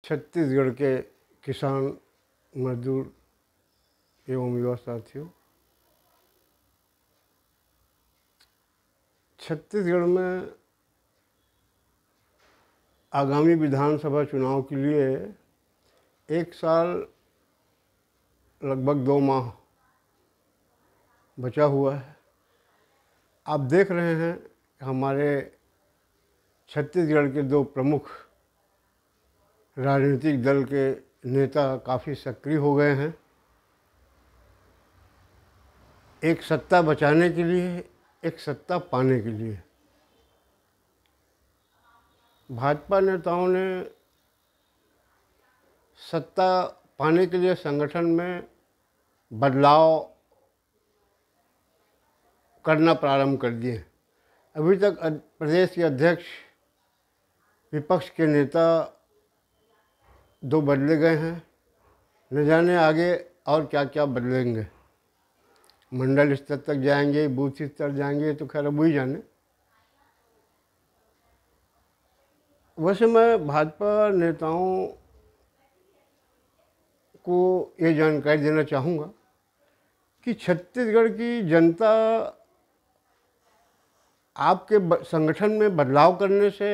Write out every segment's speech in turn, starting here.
छत्तीसगढ़ के किसान मजदूर एवं युवा साथियों, छत्तीसगढ़ में आगामी विधानसभा चुनाव के लिए एक साल लगभग 2 माह बचा हुआ है। आप देख रहे हैं हमारे छत्तीसगढ़ के 2 प्रमुख राजनीतिक दल के नेता काफ़ी सक्रिय हो गए हैं। एक सत्ता बचाने के लिए, एक सत्ता पाने के लिए। भाजपा नेताओं ने सत्ता पाने के लिए संगठन में बदलाव करना प्रारंभ कर दिए। अभी तक प्रदेश के अध्यक्ष, विपक्ष के नेता 2 बदले गए हैं। न जाने आगे और क्या क्या बदलेंगे। मंडल स्तर तक जाएंगे, बूथ स्तर जाएंगे, तो खैर अब वही जाने। वैसे मैं भाजपा नेताओं को ये जानकारी देना चाहूँगा कि छत्तीसगढ़ की जनता आपके संगठन में बदलाव करने से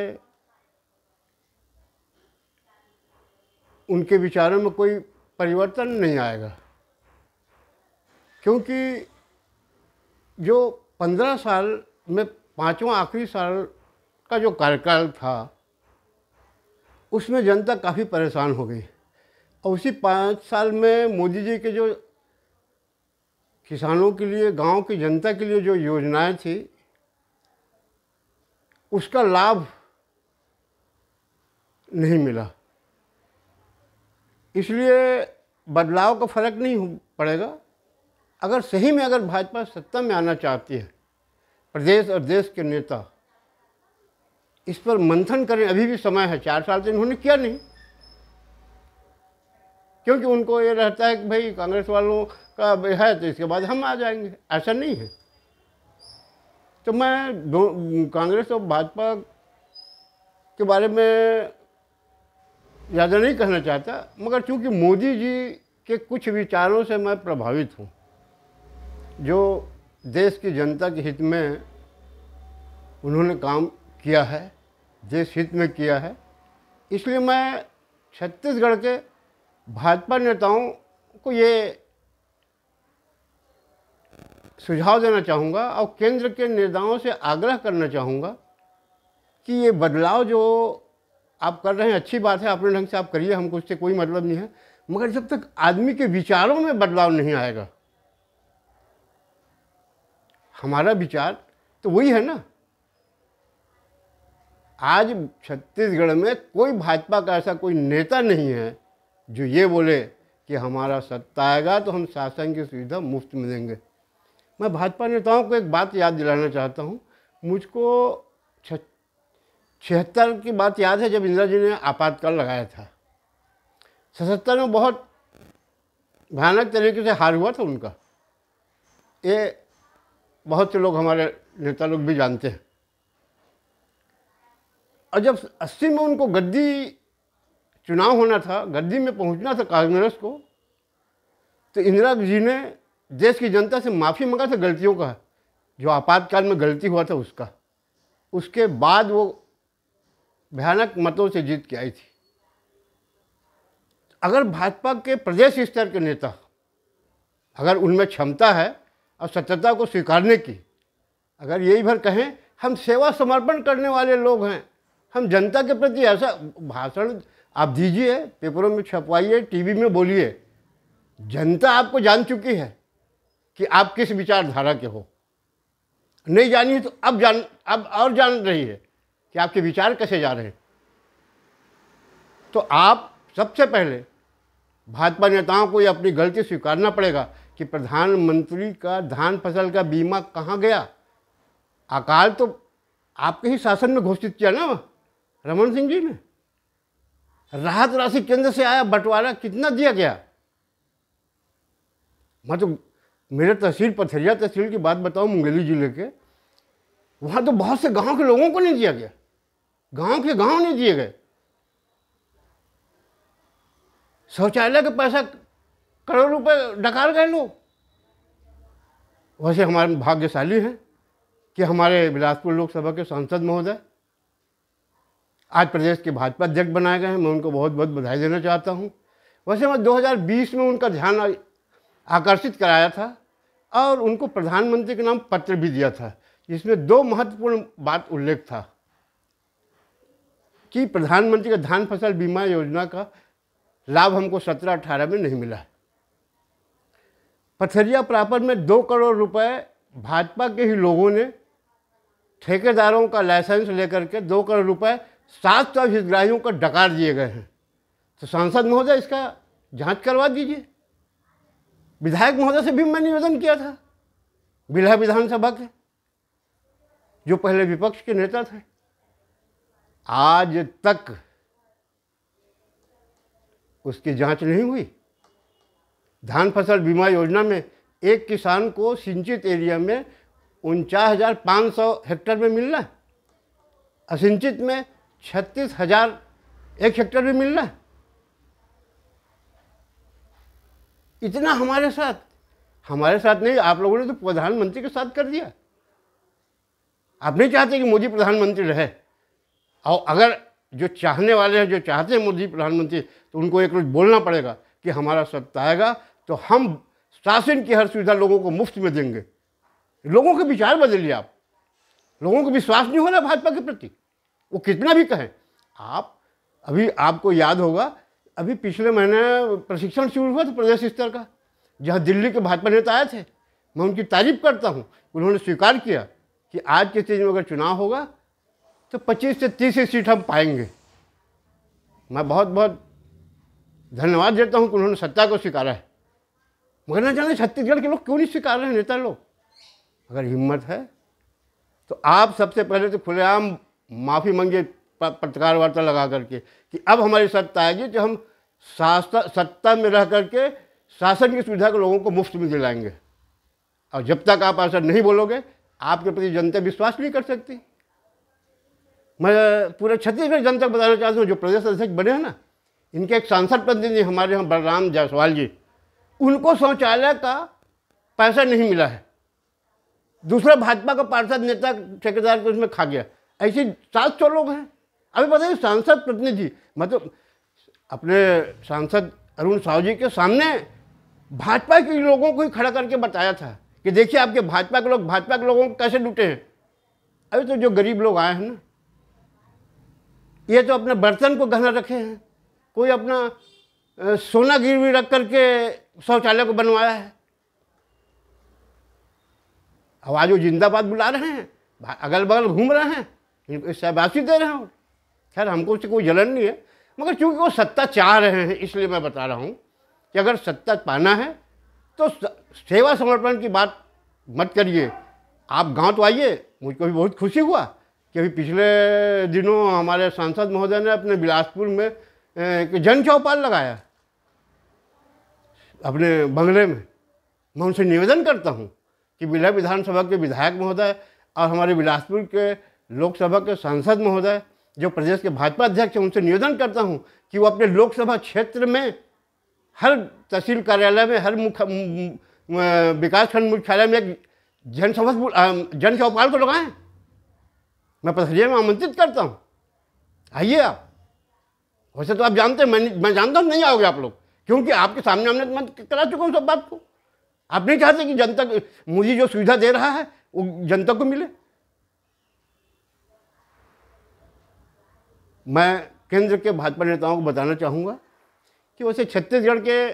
उनके विचारों में कोई परिवर्तन नहीं आएगा, क्योंकि जो 15 साल में 5वां आखिरी साल का जो कार्यकाल था उसमें जनता काफ़ी परेशान हो गई। और उसी 5 साल में मोदी जी के जो किसानों के लिए, गांव की जनता के लिए जो योजनाएं थी, उसका लाभ नहीं मिला। इसलिए बदलाव का फर्क नहीं पड़ेगा। अगर सही में अगर भाजपा सत्ता में आना चाहती है, प्रदेश और देश के नेता इस पर मंथन करें। अभी भी समय है। 4 साल से इन्होंने किया नहीं, क्योंकि उनको ये रहता है कि भाई कांग्रेस वालों का है तो इसके बाद हम आ जाएंगे। ऐसा नहीं है। तो मैं कांग्रेस और भाजपा के बारे में ज़्यादा नहीं कहना चाहता, मगर चूंकि मोदी जी के कुछ विचारों से मैं प्रभावित हूँ, जो देश की जनता के हित में उन्होंने काम किया है, देश हित में किया है, इसलिए मैं छत्तीसगढ़ के भाजपा नेताओं को ये सुझाव देना चाहूँगा और केंद्र के नेताओं से आग्रह करना चाहूँगा कि ये बदलाव जो आप कर रहे हैं अच्छी बात है, अपने ढंग से आप करिए, हमको उससे कोई मतलब नहीं है, मगर जब तक आदमी के विचारों में बदलाव नहीं आएगा, हमारा विचार तो वही है ना। आज छत्तीसगढ़ में कोई भाजपा का ऐसा कोई नेता नहीं है जो ये बोले कि हमारा सत्ता आएगा तो हम शासन की सुविधा मुफ्त में देंगे। मैं भाजपा नेताओं को एक बात याद दिलाना चाहता हूँ। मुझको 76 की बात याद है, जब इंदिरा जी ने आपातकाल लगाया था। 77 में बहुत भयानक तरीके से हार हुआ था उनका। ये बहुत से लोग, हमारे नेता लोग भी जानते हैं। और जब 80 में उनको गद्दी चुनाव होना था, गद्दी में पहुंचना था कांग्रेस को, तो इंदिरा जी ने देश की जनता से माफ़ी मांगा था गलतियों का, जो आपातकाल में गलती हुआ था उसका। उसके बाद वो भयानक मतों से जीत के आई थी। अगर भाजपा के प्रदेश स्तर के नेता, अगर उनमें क्षमता है और सत्यता को स्वीकारने की, अगर यही भर कहें हम सेवा समर्पण करने वाले लोग हैं, हम जनता के प्रति ऐसा भाषण आप दीजिए, पेपरों में छपवाइए, टीवी में बोलिए, जनता आपको जान चुकी है कि आप किस विचारधारा के हो। नहीं जानी है तो अब और जान रही है कि आपके विचार कैसे जा रहे हैं। तो आप सबसे पहले भाजपा नेताओं को ये अपनी गलती स्वीकारना पड़ेगा कि प्रधानमंत्री का धान फसल का बीमा कहाँ गया। अकाल तो आपके ही शासन में घोषित किया ना रमन सिंह जी ने। राहत राशि केंद्र से आया, बंटवारा कितना दिया गया। मैं तो मेरे तहसील पथरिया तहसील की बात बताऊं, मुंगेली जिले के, वहाँ तो बहुत से गांव के लोगों को नहीं दिया गया। गांव के गांव नहीं दिए गए। शौचालय का पैसा करोड़ रुपए डकार गए लोग। वैसे हमारे भाग्यशाली हैं कि हमारे बिलासपुर लोकसभा के सांसद महोदय आज प्रदेश के भाजपा अध्यक्ष बनाए गए हैं। मैं उनको बहुत बहुत बधाई देना चाहता हूं। वैसे मैं 2020 में उनका ध्यान आकर्षित कराया था और उनको प्रधानमंत्री के नाम पत्र भी दिया था, जिसमें 2 महत्वपूर्ण बात उल्लेख था कि प्रधानमंत्री का धान फसल बीमा योजना का लाभ हमको 17-18 में नहीं मिला है। पथरिया प्रापर में 2 करोड़ रुपए भाजपा के ही लोगों ने ठेकेदारों का लाइसेंस लेकर के 2 करोड़ रुपए 700 हितग्राहियों को डकार दिए गए हैं। तो सांसद महोदय इसका जांच करवा दीजिए। विधायक महोदय से भी मैं निवेदन किया था, बिल्हा विधानसभा के, जो पहले विपक्ष के नेता थे। आज तक उसकी जांच नहीं हुई। धान फसल बीमा योजना में एक किसान को सिंचित एरिया में 49,500 हेक्टेयर में मिल रहा है, असिंचित में 36,000 एक हेक्टेयर में मिल रहा है। इतना हमारे साथ नहीं, आप लोगों ने तो प्रधानमंत्री के साथ कर दिया। आप नहीं चाहते कि मोदी प्रधानमंत्री रहे, और अगर जो चाहने वाले हैं, जो चाहते हैं मोदी प्रधानमंत्री, तो उनको एक रोज बोलना पड़ेगा कि हमारा सत्ता आएगा तो हम शासन की हर सुविधा लोगों को मुफ्त में देंगे। लोगों के विचार बदलिए आप। लोगों को विश्वास नहीं हो रहा भाजपा के प्रति, वो कितना भी कहें। आप अभी आपको याद होगा, अभी पिछले महीने प्रशिक्षण शुरू हुआ था प्रदेश स्तर का, जहाँ दिल्ली के भाजपा नेता आए थे। मैं उनकी तारीफ करता हूँ, उन्होंने स्वीकार किया कि आज के स्टेज में अगर चुनाव होगा तो 25 से 30 सीट हम पाएंगे। मैं बहुत बहुत धन्यवाद देता हूँ कि उन्होंने सत्ता को स्वीकारा है। मगर न जाने छत्तीसगढ़ के लोग क्यों नहीं स्वीकार रहे हैं, नेता लोग। अगर हिम्मत है तो आप सबसे पहले तो खुलेआम माफ़ी मांगिए पत्रकार वार्ता लगा करके कि अब हमारी सत्ता आएगी तो हम सत्ता में रह करके शासन की सुविधा को लोगों को मुफ्त में दिलाएंगे। और जब तक आप ऐसा नहीं बोलोगे, आपके प्रति जनता विश्वास नहीं कर सकती। मैं पूरे छत्तीसगढ़ जनता को बताना चाहता हूँ, जो प्रदेश अध्यक्ष बने हैं ना, इनके एक सांसद प्रतिनिधि हमारे यहाँ बलराम जायसवाल जी, उनको शौचालय का पैसा नहीं मिला है। दूसरा भाजपा का पार्षद नेता ठेकेदार को उसमें खा गया। ऐसे 700 लोग हैं। अभी बताइए, सांसद प्रतिनिधि, मतलब अपने सांसद अरुण साहू जी के सामने भाजपा के लोगों को ही खड़ा करके बताया था कि देखिए आपके भाजपा के लोगों को कैसे लूटे हैं। अभी तो जो गरीब लोग आए हैं ना, ये तो अपने बर्तन को गहना रखे हैं, कोई अपना सोना गिरवी रख करके शौचालय को बनवाया है। अब आज वो जिंदाबाद बुला रहे हैं, अगल बगल घूम रहे हैं, इनको शाबाशी दे रहे हैं। खैर हमको उससे कोई जलन नहीं है, मगर चूंकि वो सत्ता चाह रहे हैं, इसलिए मैं बता रहा हूँ कि अगर सत्ता पाना है तो सेवा समर्पण की बात मत करिए। आप गांव तो आइए। मुझको भी बहुत खुशी हुआ कि अभी पिछले दिनों हमारे सांसद महोदय ने अपने बिलासपुर में एक जन चौपाल लगाया अपने बंगले में। मैं उनसे निवेदन करता हूँ कि बिल्हा विधानसभा के विधायक महोदय और हमारे बिलासपुर के लोकसभा के सांसद महोदय, जो प्रदेश के भाजपा अध्यक्ष हैं, उनसे निवेदन करता हूं कि वो अपने लोकसभा क्षेत्र में हर तहसील कार्यालय में, हर विकासखंड मुख्यालय में एक जन चौपाल को लगाएं। मैं पथरिया में आमंत्रित करता हूं, आइए आप। वैसे तो आप जानते हैं, मैं जानता हूं नहीं आओगे आप लोग, क्योंकि आपके सामने हमने मैं करा चुका हूं सब बात को। आप नहीं चाहते कि जनता मुझे जो सुविधा दे रहा है वो जनता को मिले। मैं केंद्र के भाजपा नेताओं को बताना चाहूँगा कि वैसे छत्तीसगढ़ के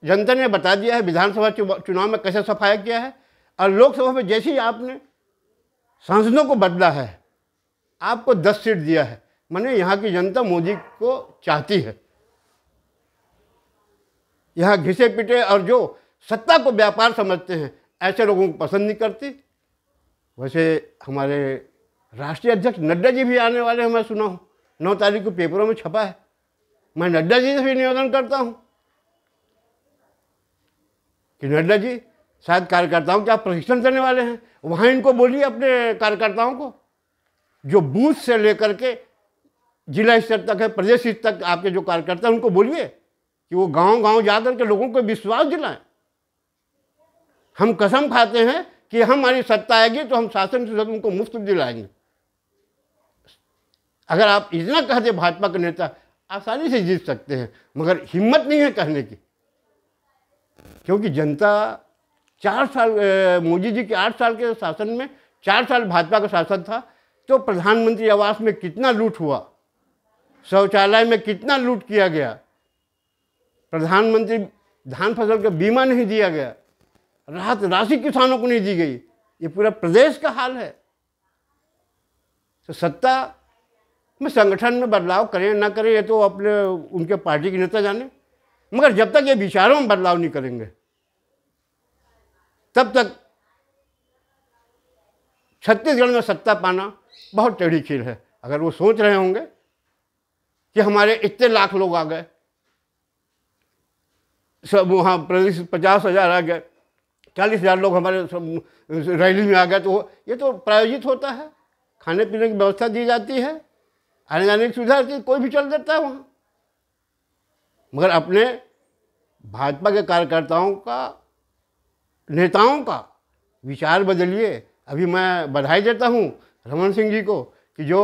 जनता ने बता दिया है विधानसभा चुनाव में कैसे सफाया किया है, और लोकसभा में जैसे ही आपने सांसदों को बदला है, आपको 10 सीट दिया है। माने यहाँ की जनता मोदी को चाहती है। यहाँ घिसे पिटे और जो सत्ता को व्यापार समझते हैं, ऐसे लोगों को पसंद नहीं करती। वैसे हमारे राष्ट्रीय अध्यक्ष नड्डा जी भी आने वाले हैं, मैं सुना हूँ, 9 तारीख को पेपरों में छपा है। मैं नड्डा जी से भी निवेदन करता हूँ कि नड्डा जी शायद कार्यकर्ताओं के आप प्रशिक्षण देने वाले हैं, वहाँ इनको बोलिए अपने कार्यकर्ताओं को, जो बूथ से लेकर के जिला स्तर तक है, प्रदेश स्तर तक आपके जो कार्यकर्ता हैं, उनको बोलिए कि वो गांव-गांव जाकर के लोगों को विश्वास दिलाएं। हम कसम खाते हैं कि हमारी सत्ता आएगी तो हम शासन से उनको मुफ्त दिलाएंगे। अगर आप इतना कह दें भाजपा के नेता आसानी से जीत सकते हैं, मगर हिम्मत नहीं है कहने की, क्योंकि जनता 4 साल मोदी जी के 8 साल के शासन में 4 साल भाजपा का शासन था, तो प्रधानमंत्री आवास में कितना लूट हुआ, शौचालय में कितना लूट किया गया, प्रधानमंत्री धान फसल का बीमा नहीं दिया गया, राहत राशि किसानों को नहीं दी गई। ये पूरा प्रदेश का हाल है। तो सत्ता में संगठन में बदलाव करें ना करें ये तो अपने उनके पार्टी के नेता जाने, मगर जब तक ये विचारों में बदलाव नहीं करेंगे तब तक छत्तीसगढ़ में सत्ता पाना बहुत टेढ़ी खीर है। अगर वो सोच रहे होंगे कि हमारे इतने लाख लोग आ गए, सब वहाँ प्रदेश 50,000 आ गए, 40,000 लोग हमारे रैली में आ गए, तो ये तो प्रायोजित होता है, खाने पीने की व्यवस्था दी जाती है, आने जाने की सुविधा की, कोई भी चल देता है वहाँ। मगर अपने भाजपा के कार्यकर्ताओं का, नेताओं का विचार बदलिए। अभी मैं बधाई देता हूँ रमन सिंह जी को कि जो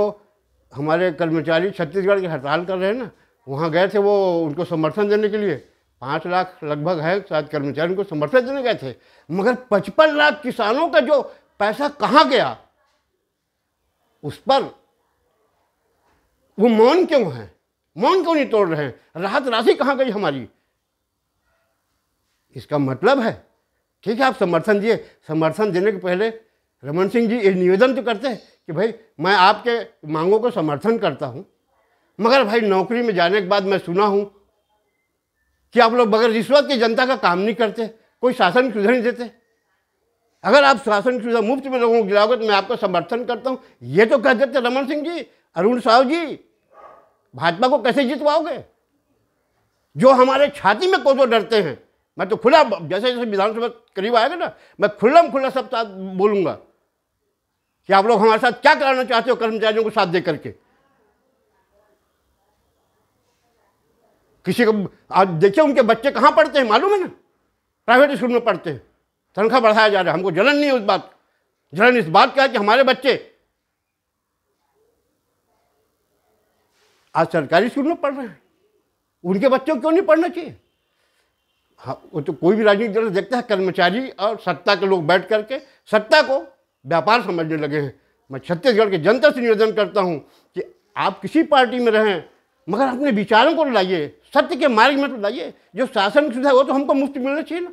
हमारे कर्मचारी छत्तीसगढ़ की हड़ताल कर रहे हैं ना, वहाँ गए थे वो उनको समर्थन देने के लिए। 5 लाख लगभग है शायद कर्मचारियों को समर्थन देने गए थे, मगर 55 लाख किसानों का जो पैसा कहाँ गया उस पर वो मौन क्यों है, मौन क्यों नहीं तोड़ रहे हैं, राहत राशि कहाँ गई हमारी। इसका मतलब है ठीक है आप समर्थन दिए, समर्थन देने के पहले रमन सिंह जी ये निवेदन तो करते हैं कि भाई मैं आपके मांगों को समर्थन करता हूँ, मगर भाई नौकरी में जाने के बाद मैं सुना हूँ कि आप लोग बगैर रिश्वत की जनता का काम नहीं करते, कोई शासन सुविधा नहीं देते। अगर आप शासन सुविधा मुफ्त में लोगों को दिलाओगे तो मैं आपका समर्थन करता हूँ, ये तो कह देते रमन सिंह जी, अरुण साहू जी। भाजपा को कैसे जितवाओगे जो हमारे छाती में कोसों डरते हैं। मैं तो खुला, जैसे जैसे विधानसभा करीब आएगा ना, मैं खुला सब साथ बोलूँगा कि आप लोग हमारे साथ क्या कराना चाहते हो कर्मचारियों को साथ दे करके। किसी को आज देखिए उनके बच्चे कहाँ पढ़ते हैं मालूम है ना, प्राइवेट स्कूल में पढ़ते हैं, तनख्वाह बढ़ाया जा रहा है। हमको जलन नहीं है उस बात, जलन इस बात का है कि हमारे बच्चे आज सरकारी स्कूल में पढ़ रहे हैं, उनके बच्चों को क्यों नहीं पढ़ना चाहिए। हाँ, वो तो कोई भी राजनीतिक दल देखता है कर्मचारी और सत्ता के लोग बैठ करके सत्ता को व्यापार समझने लगे हैं। मैं छत्तीसगढ़ की जनता से निवेदन करता हूं कि आप किसी पार्टी में रहें, मगर अपने विचारों को लाइए, सत्य के मार्ग में तो लाइए। जो शासन की सुविधा वो तो हमको मुफ्त मिलना चाहिए ना।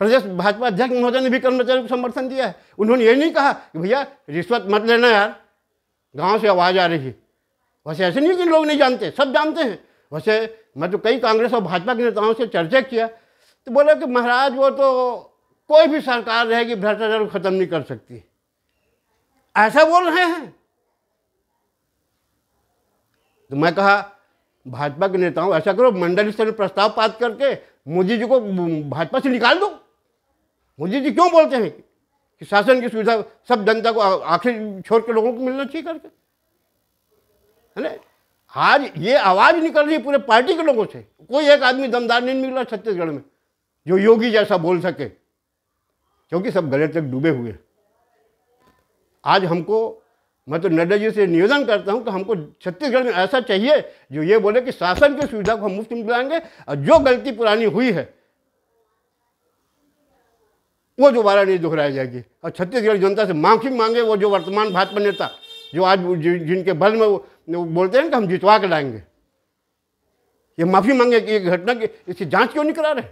प्रदेश भाजपा अध्यक्ष महोदय ने भी कर्मचारियों को समर्थन दिया है। उन्होंने ये नहीं कहा कि भैया रिश्वत मत लेना यार, गांव से आवाज़ आ रही है। वैसे ऐसे नहीं कि लोग नहीं जानते, सब जानते हैं। वैसे मैं तो कई कांग्रेस और भाजपा के नेताओं से चर्चा किया तो बोले कि महाराज वो तो कोई भी सरकार रहेगी भ्रष्टाचार को ख़त्म नहीं कर सकती, ऐसा बोल रहे हैं। तो मैं कहा भाजपा के नेताओं ऐसा करो, मंडल स्तर में प्रस्ताव पास करके मोदी जी को भाजपा से निकाल दो। मोदी जी क्यों बोलते हैं कि शासन की सुविधा सब जनता को आखिर छोड़ के लोगों को मिलना चाहिए करके, है ना। आज ये आवाज़ निकल रही है पूरे पार्टी के लोगों से। कोई एक आदमी दमदार नहीं मिल रहा छत्तीसगढ़ में जो योगी जैसा बोल सके, क्योंकि सब गले तक डूबे हुए हैं। आज हमको, मैं तो नड्डा जी से निवेदन करता हूं कि हमको छत्तीसगढ़ में ऐसा चाहिए जो ये बोले कि शासन की सुविधा को हम मुफ्त में दिलाएंगे और जो गलती पुरानी हुई है वो दोबारा नहीं दोहराई जाएगी। और छत्तीसगढ़ जनता से माफी मांगे वो जो वर्तमान भाजपा नेता जो आज जिनके बल में वो बोलते हैं कि हम जितवा के लाएंगे, ये माफी मांगे कि ये घटना की इसकी जांच क्यों नहीं करा रहे।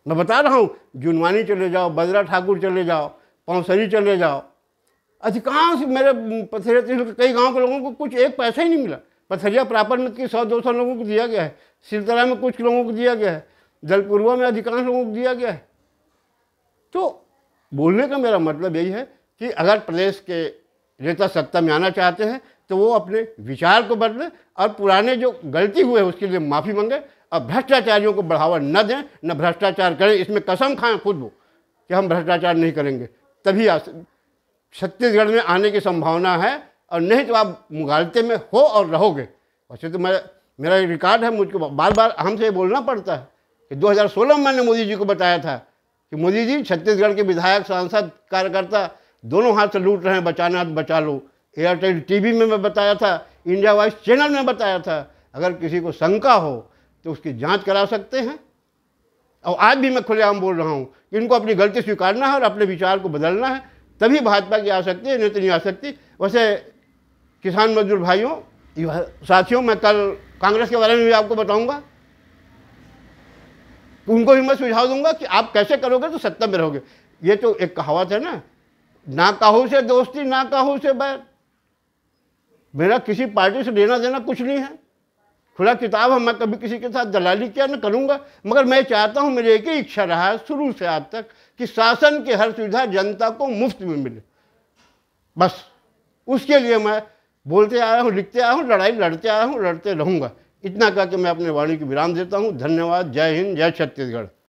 मैं बता रहा हूँ, जुनवानी चले जाओ, बजरा ठाकुर चले जाओ, पौसरी चले जाओ, अधिकांश मेरे पथरिया तहसील कई गांव के लोगों को कुछ एक पैसा ही नहीं मिला। पथरिया प्रापर में 100-200 लोगों को दिया गया है, सिलतरा में कुछ लोगों को दिया गया है, जलपुरवा में अधिकांश लोगों को दिया गया है। तो बोलने का मेरा मतलब यही है कि अगर प्रदेश के नेता सत्ता में आना चाहते हैं तो वो अपने विचार को बदलें और पुराने जो गलती हुए उसके लिए माफ़ी मांगे और भ्रष्टाचारियों को बढ़ावा न दें, न भ्रष्टाचार करें। इसमें कसम खाएं खुद वो कि हम भ्रष्टाचार नहीं करेंगे, तभी छत्तीसगढ़ में आने की संभावना है। और नहीं तो आप मुगालते में हो और रहोगे। वैसे तो मेरा रिकॉर्ड है, मुझको बार बार हमसे बोलना पड़ता है कि 2016 में मैंने मोदी जी को बताया था कि मोदी जी छत्तीसगढ़ के विधायक, सांसद, कार्यकर्ता दोनों हाथ से लूट रहे हैं, बचाना तो बचा लो। एयरटेल टीवी में मैं बताया था, इंडिया वाइज चैनल में बताया था। अगर किसी को शंका हो तो उसकी जांच करा सकते हैं। और आज भी मैं खुलेआम बोल रहा हूँ कि इनको अपनी गलती स्वीकारना है और अपने विचार को बदलना है, तभी भाजपा की आ सकती है, नहीं तो नहीं आ सकती। वैसे किसान मजदूर भाइयों, साथियों, मैं कल कांग्रेस के बारे में भी आपको बताऊंगा, उनको भी मैं सुझाव दूंगा कि आप कैसे करोगे तो सत्ता में रहोगे। ये तो एक कहावत है ना काहू से दोस्ती ना काहू से बैर। मेरा किसी पार्टी से लेना देना कुछ नहीं है, खुला किताब है। मैं कभी किसी के साथ दलाली क्या न करूंगा, मगर मैं चाहता हूं, मेरी एक ही इच्छा रहा है शुरू से आज तक कि शासन की हर सुविधा जनता को मुफ्त में मिले। बस उसके लिए मैं बोलते आया हूँ, लिखते आया हूँ, लड़ाई लड़ते आया हूँ, लड़ते रहूँगा। इतना कह के मैं अपने वाणी को विराम देता हूँ। धन्यवाद। जय हिंद, जय छत्तीसगढ़।